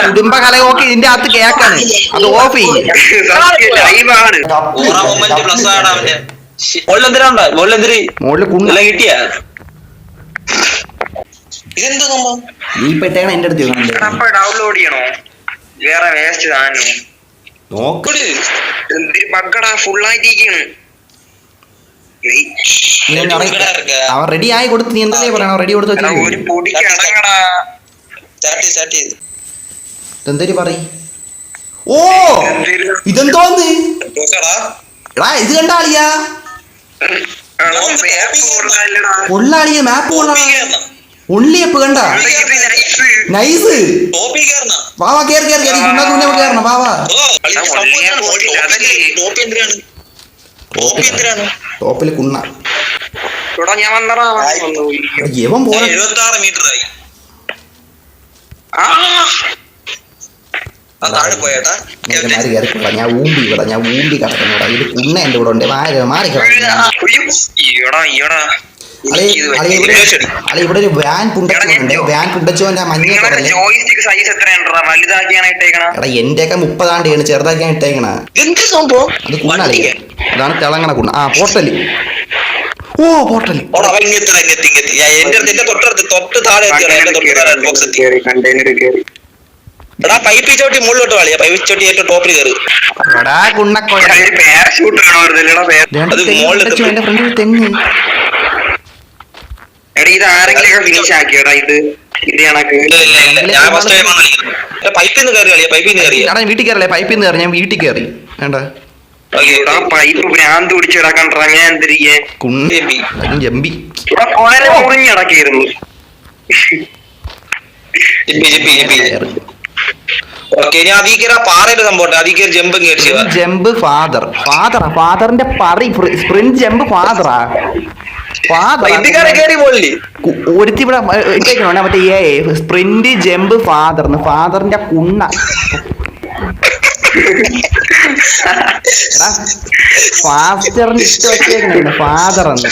കുടുംബ കലകൊക്കെ ഇതിന്റെ അകത്ത് കേക്കാണ്. അത് ഓഫ് ചെയ്യും. കിട്ടിയ നീ പെട്ടേണ എന്റെ അടുത്ത് ഡൗൺലോഡ് ചെയ്യണോ? വേറെ വേസ്റ്റ് സാധനം നോക്കട്. ഫുള്ളായിട്ടിരിക്കാണ്. അവൻ റെഡി ആയി കൊടുത്ത് നീ എന്താ പറയണ? റെഡി കൊടുത്ത് ഒരു പൊടിക്ക് അടങ്ങടാ. എന്തേലും പറ. ഓ ഇതെന്തോന്ന് എടാ, ഇത് കണ്ടാളിയാ കൊള്ളാളിയ മാപ്പ് ഉള്ളിയപ്പ് കണ്ട നൈസ്. വാവാ കേറി കേറി കേറി കേറണം. വാവാ ടോപ്പില് കുണ്ണ ഞാൻ വന്നടാ. ഇവൻ പോരാ. 76 മീറ്റർ ആയി. ഞാൻ ഊമ്പി കിടക്കുന്നൂടാ. ഇത് കുണ്ണ എന്റെ കൂടെ ഉണ്ട്. മാറി ഇവിടെ ഒരു വാൻ പുണ്ടച്ചുണ്ട്. വാൻ പുണ്ടച്ചോന്റെ മഞ്ഞ എടാ എന്റെ ഒക്കെ 30 ചെറുതാക്കിയാണ് ഇട്ടേക്കണ. അത് കുണ്ണാളി. അതാണ് തിളങ്ങണ കുണ്ണ. ആ പോർട്ടല്. ഓ പോർട്ടല്. പൈപ്പ് ചോട്ടി മുള്ളോട്ട് കളിയാ. പൈപ്പ് ചോട്ടി ഏറ്റവും ടോപ്പിൽ കയറി. തെങ്ങ് ഇത് ആരെങ്കിലും ഫിനിഷ് ആക്കിയോടാ? ഇത് വീട്ടിൽ കയറില്ലേ? പൈപ്പിൽ നിന്ന് കയറി. ഞാൻ വീട്ടിൽ കയറി. വേണ്ട പൈപ്പ് ഭ്രാന്ത് പിടിച്ചിടക്കണ്ടാ. ഞാൻ എന്തിരിക്കേ ജമ്പി മുറിഞ്ഞടക്കായിരുന്നു. ജമ്പ് ഫാദറിന്റെ സ്പ്രിന്റ് ജമ്പ് ഫാദറാ. ഒരുത്തി ഇവിടെ മറ്റേ സ്പ്രിന്റ് ജമ്പ് ഫാദറിന്റെ കുണ്ണ. ഫാസ്റ്ററിന് ഇഷ്ടം വെച്ചേക്കണ ഫാദർ എന്ന്.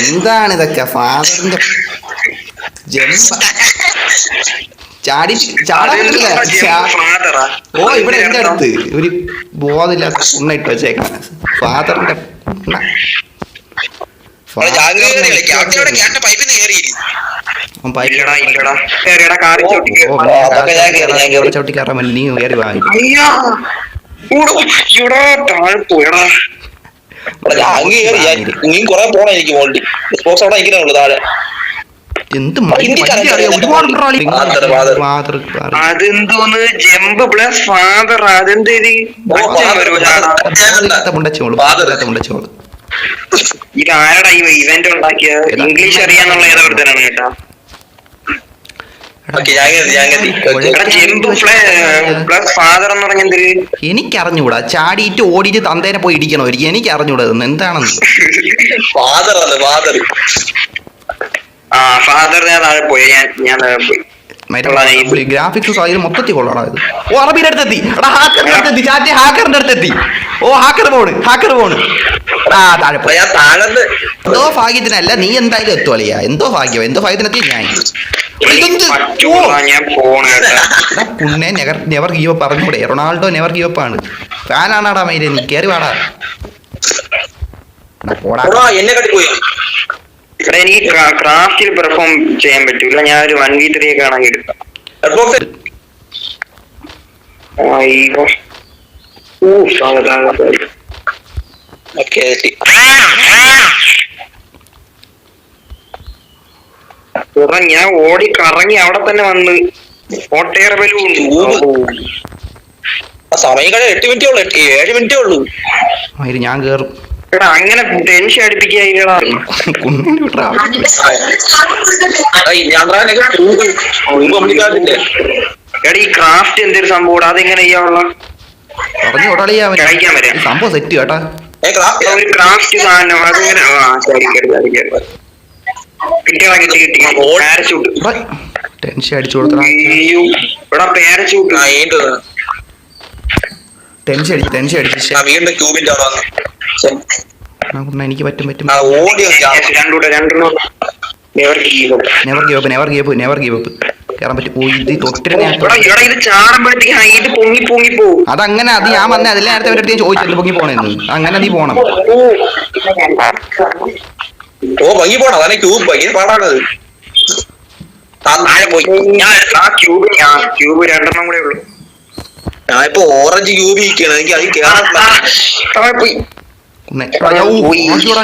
എന്താണ് ഇതൊക്കെ? ഫാദറിന്റെ ജമ്പ് ഓ ഇവിടെ എന്റെ അടുത്ത് ഒരു ബോധമില്ലാത്ത കുണ്ണ ഇട്ട് വെച്ചേക്കാണ്. ഫാദറിന്റെ കുണ്ണ. ചവിട്ടി കയറാൻ നീ കയറി വാ. അതെന്തോന്ന് ജമ്പ് പ്ലസ് ഫാദർ. അതെന്തേരി ഇത് ആരടാ ഇവന്റ് ഉണ്ടാക്കിയത്? ഇംഗ്ലീഷ് അറിയാന്നുള്ള ഏതോരുത്തനാണ് കേട്ടാ. എനിക്കറിഞ്ഞൂടാ. ചാടിയിട്ട് ഓടിയിട്ട് തന്തേനെ പോയി ഇടിക്കണോ? എനിക്ക് അറിഞ്ഞൂടാ എന്താണെന്ന്. ഗ്രാഫിക്സ് അതിൽ മൊത്തത്തിൽ കൊള്ളാം. ഇത് ഓ അറബിയുടെ അടുത്തെത്തി. ഹാക്കറിന്റെ അടുത്തെത്തി. ഓ ഹാക്കർ പോണ്. എന്തോ ഭാഗ്യത്തിനല്ല, നീ എന്തായാലും എത്തുവളിയാ. എന്തോ ഭാഗ്യത്തിനെത്തി ഞാൻ. പുണ്ണെ നെവർ ഗീവ് അപ്പ് പറഞ്ഞൂടെ? റൊണാൾഡോ നെവർ ഗീവ് അപ്പ് ആണ്. ഫാനാണാടാ മൈരെ. നീ കേറി വാടാ. എനിക്ക് ക്രാഫ്റ്റിൽ പെർഫോം ചെയ്യാൻ പറ്റൂല. ഞാൻ ഒരു 1v3 ഒക്കെ ആണെങ്കിൽ എടുക്കാം. ഞാൻ ഓടി കറങ്ങി അവിടെ തന്നെ വന്ന് കോട്ടയേറെ ബലൂണ്ട്. സമയം 8 മിനിറ്റേ ഉള്ളൂ. 7 മിനിറ്റേ ഉള്ളൂ. ഞാൻ കേറും. എടാ അങ്ങനെ ടെൻഷൻ അടിപ്പിക്കാ. എടാ ഈ ക്രാഫ്റ്റ് എന്തൊരു സംഭവം? അതെങ്ങനെ ചെയ്യാനുള്ള സംഭവം സെറ്റ് കേട്ടാ. ഒരു ക്രാഫ്റ്റ് സാധനം അതെങ്ങനെ? ടെൻഷൻ അടിച്ചു കൊടുത്ത പാരച്യൂട്ട്. ടെൻഷൻ എനിക്ക് പറ്റും. Never give up. കേറാൻ പറ്റും. ഓ ഇത് തൊട്ടിട്ട് ഞാൻ ഇത് ചാടുമ്പോഴത്തേക്ക് ഹൈറ്റ് പൊങ്ങി പൊങ്ങി പോകും. അതങ്ങനെ അത് ഞാൻ വന്നേ അതിൽ നേരത്തെ അവരുടെ അടുത്ത് ചോദിച്ചത് പൊങ്ങി പോണേന്ന്. അങ്ങനെ നീ പോണം. ഓ ഭംഗി പോണം അതാണ് ക്യൂബ് ഭംഗി പാടാണത്. ക്യൂബ് 2 കൂടെ ഉള്ളു. ഞാനിപ്പോ ഓറഞ്ച് ക്യൂബ് ഇരിക്കണം. എനിക്ക് അത് കേറാൻ പോയി.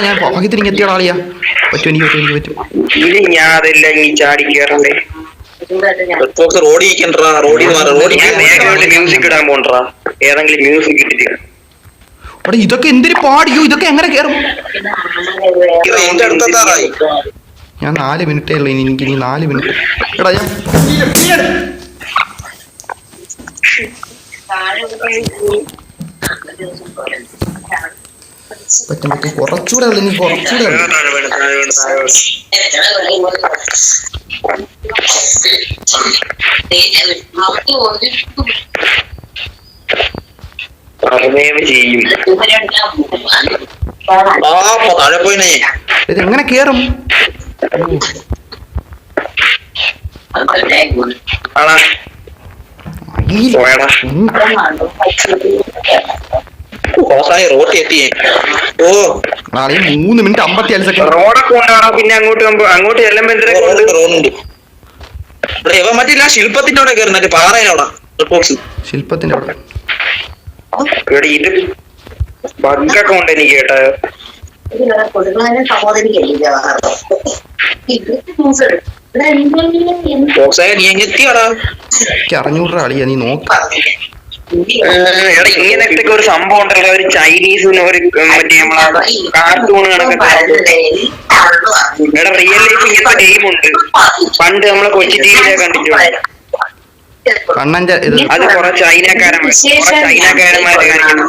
ഞാൻ ഭാഗ്യത്തിന് എത്തിയ ആളിയാ. പറ്റും എനിക്ക് പറ്റും. ഇത് ഞാൻ അതെല്ലാം ഈ ചാടി കേറണ്ടേ. റോഡിൽ ഇരിക്കണ്ടാ. റോഡിൽ മ്യൂസിക് ഇടാൻ പോണ്ടാ. ഏതെങ്കിലും മ്യൂസിക് ഇട്ടിട്ട് അവിടെ ഇതൊക്കെ എന്തിനു പാടിയോ? ഇതൊക്കെ എങ്ങനെ കേറും? എന്റെ അടുത്തായി. ഞാൻ 4 മിനിറ്റേ ഉള്ളു. എനിക്ക് ഇനി 4 മിനിറ്റ്. എടാ ഞാൻ പറ്റും കുറച്ചുകൂടെ ഉള്ളു. ഇനി കുറച്ചുകൂടെ ചെയ്യും. താഴെ പോയിനെ. ഇത് എങ്ങനെ കേറും? റോഡ് എത്തിയേ. ഓ 3 മിനിറ്റ് 55 സെക്കൻഡ്. റോഡൊക്കെ കൊണ്ടാണോ? പിന്നെ അങ്ങോട്ട് ചെല്ലുമ്പോ റോഡുണ്ട്. മറ്റില്ല ശില്പത്തിന്റെ അവിടെ കയറുന്ന പാറയിലവിടെ ശില്പത്തിന്റെ അവിടെ ഇത് ബഗ്ഗൊക്കെ ഉണ്ട് എനിക്ക് കേട്ടോ. അറിഞ്ഞൂറ് ആളിയാ നീ നോക്ക. എടാ ഇങ്ങനത്തെ ഒരു സംഭവം ഉണ്ടല്ലോ. ഒരു ചൈനീസിന് ഒരു മറ്റേ നമ്മളെ കാർട്ടൂൺ കണക്കൊക്കെ. എടാ റിയൽ ലൈഫ് ഇങ്ങനത്തെ ഗെയിം ഉണ്ട്. പണ്ട് നമ്മളെ കൊച്ചി ടിവിയിലെ കണ്ടിട്ടുണ്ട്. കണ്ണന്റെ ഇത് അത് കുറെ ചൈനക്കാരന്മാര് കാണിക്കുന്നു.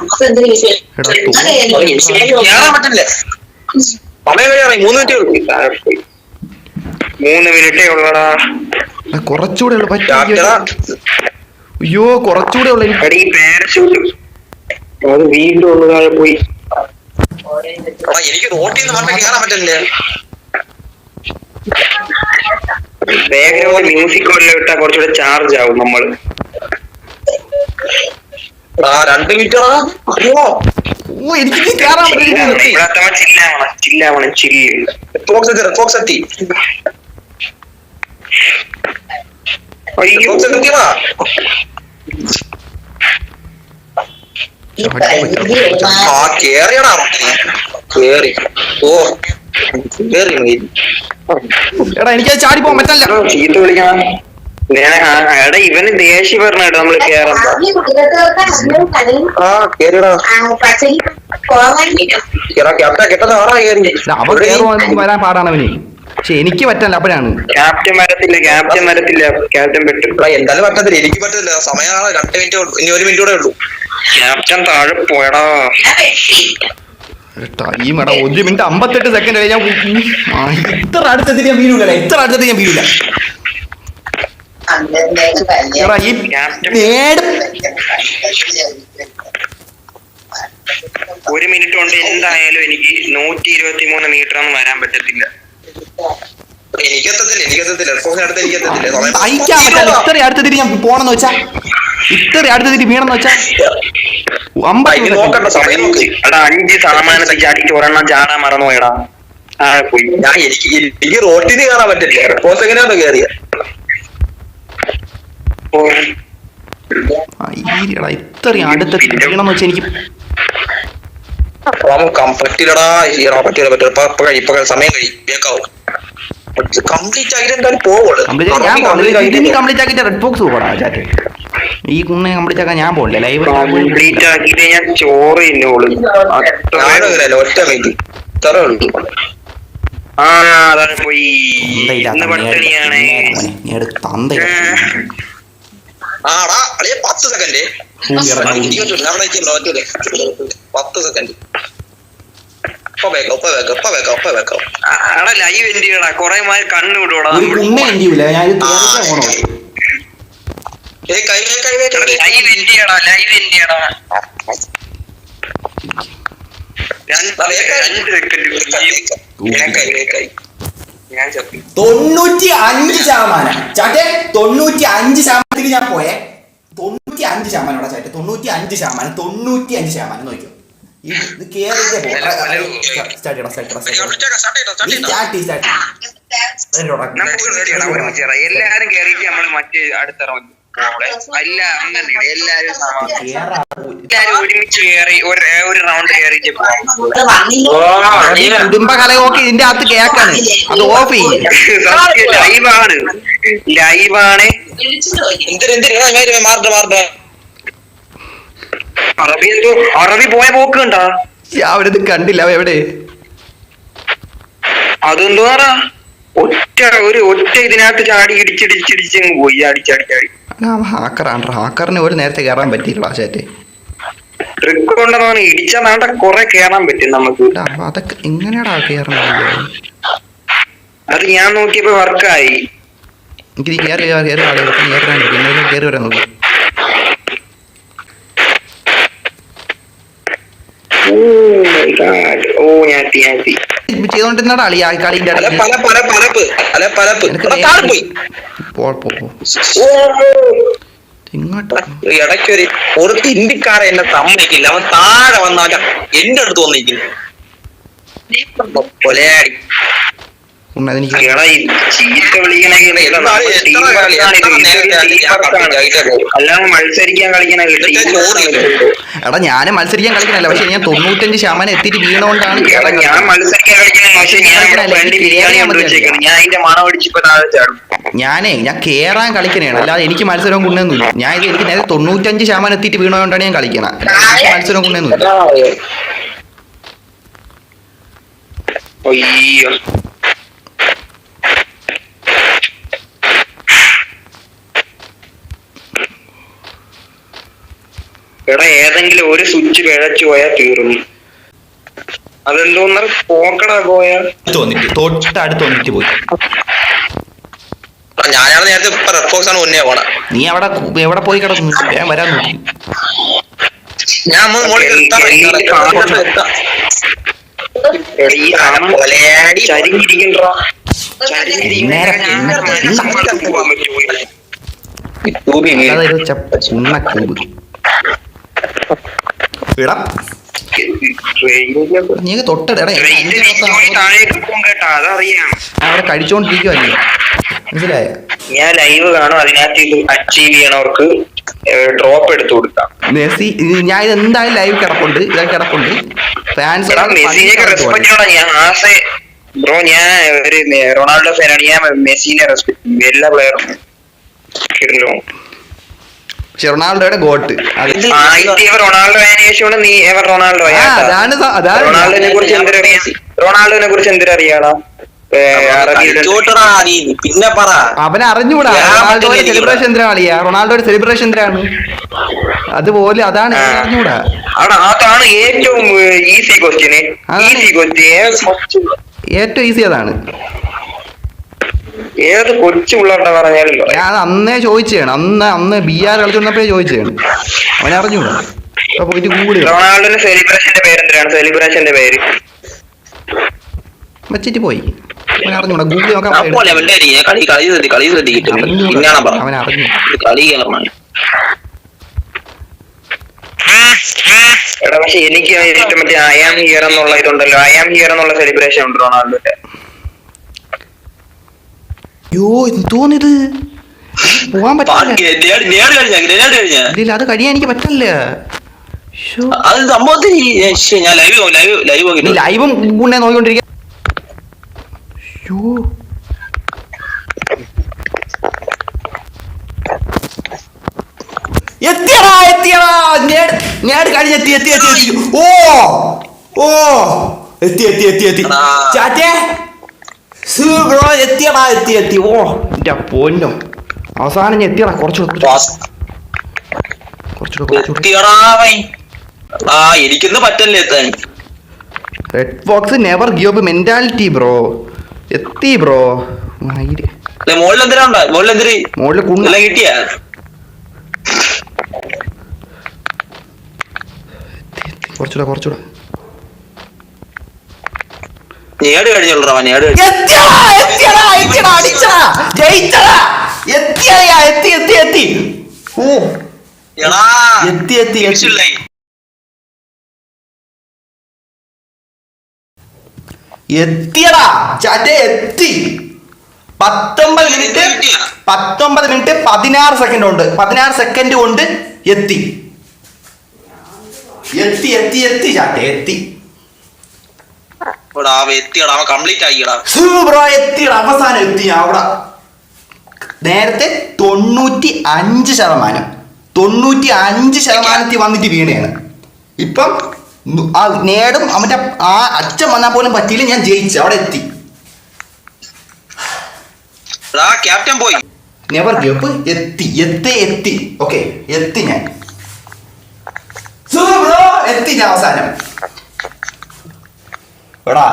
3 മിനിറ്റേ ഉള്ളടാ. കുറച്ചുകൂടെ ഉള്ളു. അയ്യോ കുറച്ചുകൂടെ ഉള്ളു. ഈ പാരഷൂട്ട് അത് വീണ്ടും ഉള്ളതാഴെ പോയി. എനിക്ക് റോട്ടിൽ നിന്ന് പറഞ്ഞ കേറാൻ പറ്റില്ലേ? ബാക്ക്ഗ്രൗണ്ട് മ്യൂസിക് വല്ലതും ഇട്ടാ കുറച്ചുകൂടെ ചാർജ് ആവും നമ്മള്. 2 മിനിറ്റ്. എനിക്ക് കേറാൻ ചില്ലാവണം. എത്തി. കേറിയടാ കേറി. ഓ കേറി. എടാ എനിക്ക് ചാടി പോകാൻ പറ്റല്ല. ചീത്ത വിളിക്കണം. എടാ ഇവന് ദേഷ്യം പറഞ്ഞ കേട്ടോ നമ്മള് കേറാൻ. അവൻ കേറുവാൻ വരാൻ പാടാണ് അവന്. പക്ഷെ എനിക്ക് പറ്റല്ല. അപ്പോഴാണ് ക്യാപ്റ്റൻ വരത്തില്ല. ക്യാപ്റ്റൻ പറ്റും. എന്തായാലും പറ്റത്തില്ല. എനിക്ക് പറ്റില്ല. സമയമാണ് 2 മിനിറ്റ്. ഇനി 1 മിനിറ്റ് കൂടെ ഉള്ളൂ. ക്യാപ്റ്റൻ താഴെ പോയടാ. ടൈം എടാ 1 മിനിറ്റ് 58 സെക്കൻഡ് കഴിഞ്ഞാൽ ഇത്ര അടുത്തെത്തി ഞാൻ വീഴൂല. എടാ ഈ 1 മിനിറ്റ് കൊണ്ട് എന്തായാലും എനിക്ക് 123 മീറ്റർ ഒന്നും വരാൻ പറ്റത്തില്ല. എനിക്കെത്തത്തില്ല. അയക്കാൻ പറ്റില്ല. ഇത്ര അടുത്തെത്തിട്ട് ഞാൻ പോണെന്ന് വെച്ചാ വീണെന്ന് വെച്ചാ 50. എടാ 5 സാമാനത്തിൽ ചാടിയിട്ട് ഒരെണ്ണം ചാടാൻ മറന്നു പോയടാ. പോയി. എനിക്ക് റോട്ടിന് കയറാൻ പറ്റില്ല. റെസ്പോൺസ് എങ്ങനെയാണോ കയറിയ ഇത്രയും അടുത്തെത്തി വീണെന്ന് വെച്ചാ എനിക്ക് പറ്റില്ലടാ. പറ്റില്ല. സമയം കഴിയും. കംപ്ലീറ്റ് ആയിട്ട് എന്തായാലും പോവുള്ളൂ. കംപ്ലീറ്റ് ആക്കിട്ട് റെഡ് ബോക്സ് പോകടാ ചാറ്റ്. ഈ കുണ്ണെ കംപ്ലീറ്റ് ആക്കാൻ ഞാൻ പോകില്ല. ലൈവ് കംപ്ലീറ്റ് ആക്കിട്ട് ഞാൻ ചോറ് തിന്നോളൂ. ഒറ്റ മിനിറ്റ് ഇത്ര ഉള്ളൂ. അതാണ് പോയി. പട്ടിണിയാണ്. 10 സെക്കൻഡ്. 10 സെക്കൻഡ്. ലൈവ് എൻഡ് ചെയ്യടാ. കൊറേ മാതിരി കണ്ണുവിടൂടാ. ലൈവ് എൻഡ് ചെയ്യടാ. 2 സെക്കൻഡ്. ഞാൻ ചത്തു. 95% ചാറ്റെ 95% ഞാൻ പോയേ. 95% അവിടെ ചാറ്റെ 95% 95% നോക്കിയോ. ഇത് കേറിട്ടേ പോകും. എല്ലാരും കേറിയിട്ട് നമ്മള് മറ്റേ അടുത്ത റൗണ്ട് എല്ലാരും ഒരുമിച്ച് കേറി ഒരു റൗണ്ട് കേറിയിട്ട് കുടുംബ കലകൊക്കെ ഇതിന്റെ അകത്ത് കേക്കാണ്. അത് ഓഫ് ചെയ്യും. ലൈവാണ്. അറബി പോയ പോക്ക് കണ്ടാ? അവിടെ ഇത് കണ്ടില്ല. എവിടെ അതെന്തോറാ ഒറ്റ ഇതിനകത്ത് ചാടി ഇടിച്ചിടിച്ചിടിച്ചങ്ങ് പോയി. അടിച്ചടിച്ചാടി ഹാക്കറിന് ഒരു നേരത്തെ കയറാൻ പറ്റിയില്ല. ചാറ്റ് ട്രിക്ക് കൊണ്ടെന്നാണ് ഇടിച്ചാൽ നാട്ടെ കൊറേ കേറാൻ പറ്റും നമുക്ക്. അതൊക്കെ എങ്ങനെയാടാ കേറണത്? അത് ഞാൻ നോക്കിയപ്പോ വർക്കായി. എനിക്ക് കയറി വരാൻ നോക്കി. ചെയ്തോണ്ടിരുന്നാടാ കളി കളിന്റെ ഇടയ്ക്കൊരു ഒരു ഇന്ത്യക്കാരെ എന്നെ സമ്മതിക്കില്ല. അവൻ താഴെ വന്നാല എന്റെ അടുത്ത് വന്നിരിക്കുന്നു. കൊലയാടി എടാ ഞാനും മത്സരിക്കാൻ കളിക്കണല്ല. പക്ഷെ ഞാൻ 95% എത്തിയിട്ട് വീണോണ്ടാണ് ഞാൻ കേറാൻ കളിക്കണേണ്. അല്ലാതെ എനിക്ക് മത്സരവും കൊണ്ടൊന്നുമില്ല. ഞാൻ ഇത് എനിക്ക് നേരെ 95% എത്തിയിട്ട് വീണോണ്ടാണ് ഞാൻ കളിക്കണം. മത്സരവും കൊണ്ടൊന്നുമില്ല. എടാ ഏതെങ്കിലും ഒരു സ്വിച്ച് പിഴച്ചു പോയാൽ തീർന്നു. അതെന്തോന്ന പോക്കടാ പോയാ തൊട്ടടുത്ത് വന്നിട്ട് പോയി. ഞാനാണ് നേരത്തെ റെഫോക്സ് ആണ് മുന്നേ പോണ. നീ അവിടെ എവിടെ പോയി കിടന്നു? ഞാൻ വരാൻ നോക്കി. ഞാൻ നീ തൊട്ടടെ അവിടെ കഴിച്ചോണ്ടിരിക്കുവല്ലേ? മനസ്സിലായ? ഞാൻ ലൈവ് കാണും. അതിനകത്ത് ഇത് അച്ചീവ് ചെയ്യണവർക്ക് ഡ്രോപ്പ് എടുത്തു കൊടുക്കാം. മെസ്സി ഞാൻ ഇത് എന്തായാലും ലൈവ് കിടപ്പുണ്ട്. ഇതാ കിടപ്പുണ്ട്. ഫാൻസ് ബ്രോ ഞാൻ ഒരു റൊണാൾഡോ ഫാനാണ്. ഞാൻ മെസ്സിനെ റെസ്പെക്ട് ചെയ്യും. എല്ലാ പ്ലെയറും. റൊണാൾഡോയുടെ ഗോട്ട്. റൊണാൾഡോ ആയതിനുശേഷമാണ് നീ എവർ റൊണാൾഡോ. റൊണാൾഡോനെ കുറിച്ച് എന്തിനറിയാം? റൊണാൾഡോനെ കുറിച്ച് എന്തിനറിയാടാ? പിന്നെ പറ. അവനെ അറിഞ്ഞൂടാ റൊണാൾഡോയുടെ സെലിബ്രേഷൻ എന്തിനാണ് കളിയാ? റൊണാൾഡോയുടെ സെലിബ്രേഷൻ എന്തിനാണ്? അതുപോലെ അതാണ് അറിഞ്ഞൂടാ. അതാണ് ഏറ്റവും ഈസി ക്വസ്റ്റ്യൻ. ഏറ്റവും ഈസി അതാണ്. ഏത് കൊച്ചു പിള്ളേരുടെ പറഞ്ഞാലോ. ഞാൻ അന്നേ ചോദിച്ചാണ്. അന്ന് BR കളിച്ചോണ്ടപ്പോഴേ ചോദിച്ചാണ്. അവനെ അറിഞ്ഞൂടാ. അപ്പൊ പോയിട്ട് കൂടി റൊണാൾഡോന്റെ സെലിബ്രേഷന്റെ പേര് എന്തിനാണ്? സെലിബ്രേഷന്റെ പേര് വെച്ചിട്ട് പോയി. അവൻ അറിഞ്ഞൂടാ. ഗൂഗിൾ നോക്കാൻ അവൻ അറിഞ്ഞു. എടാ പക്ഷെ എനിക്ക് മറ്റേ ഐ ആം ഹിയർ എന്നുള്ള ഇതുണ്ടല്ലോ. ഐ ആം ഹിയർ എന്നുള്ള സെലിബ്രേഷൻ ഉണ്ട് റൊണാൾഡോന്റെ. തോന്നിയത് പോവാൻ പറ്റില്ല. അത് കഴിയാൻ എനിക്ക് പറ്റില്ല. ലൈവും ഗുണെ നോക്കിക്കൊണ്ടിരിക്കുക. എത്തിയടാ കഴിഞ്ഞെത്തി. ഓ എത്തി ചാറ്റേ ബ്രോ എത്തിയടാ. ഓ എന്റെ പൊന്നോ അവസാനം ഞാൻ എത്തിയടാ. കുറച്ചുകൂടെ എനിക്കൊന്ന് പറ്റല്ലേ. Red fox never give up mentality bro. എത്തി ബ്രോ. മോളില് കുണ്ണ കിട്ടിയ കുറച്ചുകൂടെ നേട് കഴിഞ്ഞുള്ളൂ നേട് എത്തി. ഓ എത്തി. എത്തിയടാ ചാറ്റേ എത്തി. 19 മിനിറ്റ് 16 സെക്കൻഡ് ഉണ്ട്. 16 സെക്കൻഡ് കൊണ്ട് എത്തി ചാറ്റേ എത്തി. കംപ്ലീറ്റ് ആക്കിയടാ ബ്രോ എത്തിയടാ, അവസാനം എത്തി. അവിടെ നേരത്തെ 95% വന്നിട്ട് വീണയാണ്. ഇപ്പം ആ നേടും അവന്റെ ആ അച്ഛൻ വന്നാൽ പോലും പറ്റിയില്ല. ഞാൻ ജയിച്ചു, അവിടെ എത്തി. ക്യാപ്റ്റൻ പോയി. Never give up. എത്തി. ഓക്കെ എത്തി ഞാൻ. ബ്രോ എത്തി ഞാൻ അവസാനം. എടാ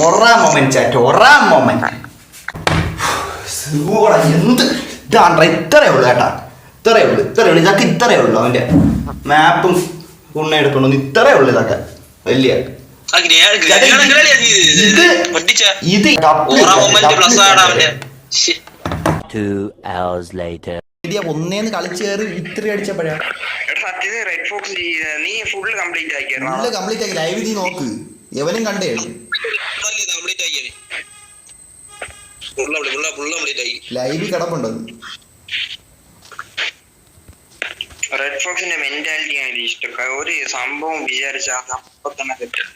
ഒറാ മൊമെന്റ് ചാറ്റ്, ഒറാ മൊമെന്റ്. എന്ത് ഇതാണ്ടാ, ഇത്രയേ ഉള്ളു കേട്ടാ, ഇത്രയേ ഉള്ളു. ഇതൊക്കെ ഇത്രയേ ഉള്ളു. അവന്റെ മാപ്പും കുണ്ണ എടുക്കണമെന്ന് ഇത്രയേ ഉള്ളു. ഇതൊക്കെ വലിയ ഒന്നേന്ന് കളിച്ചു കയറി ഇത്ര അടിച്ചപ്പോഴാ ഫുള്ള് കംപ്ലീറ്റ് ആക്കി. ലൈവ് നീ നോക്ക്, എവനും കണ്ടേ ലൈവ് കിടപ്പുണ്ടോ? റെഡ് ഫോക്സിന്റെ മെന്റാലിറ്റി ആണ് ഇഷ്ടം. ഒരു സംഭവം വിചാരിച്ചാൽ അപ്പൊ തന്നെ തെറ്റും.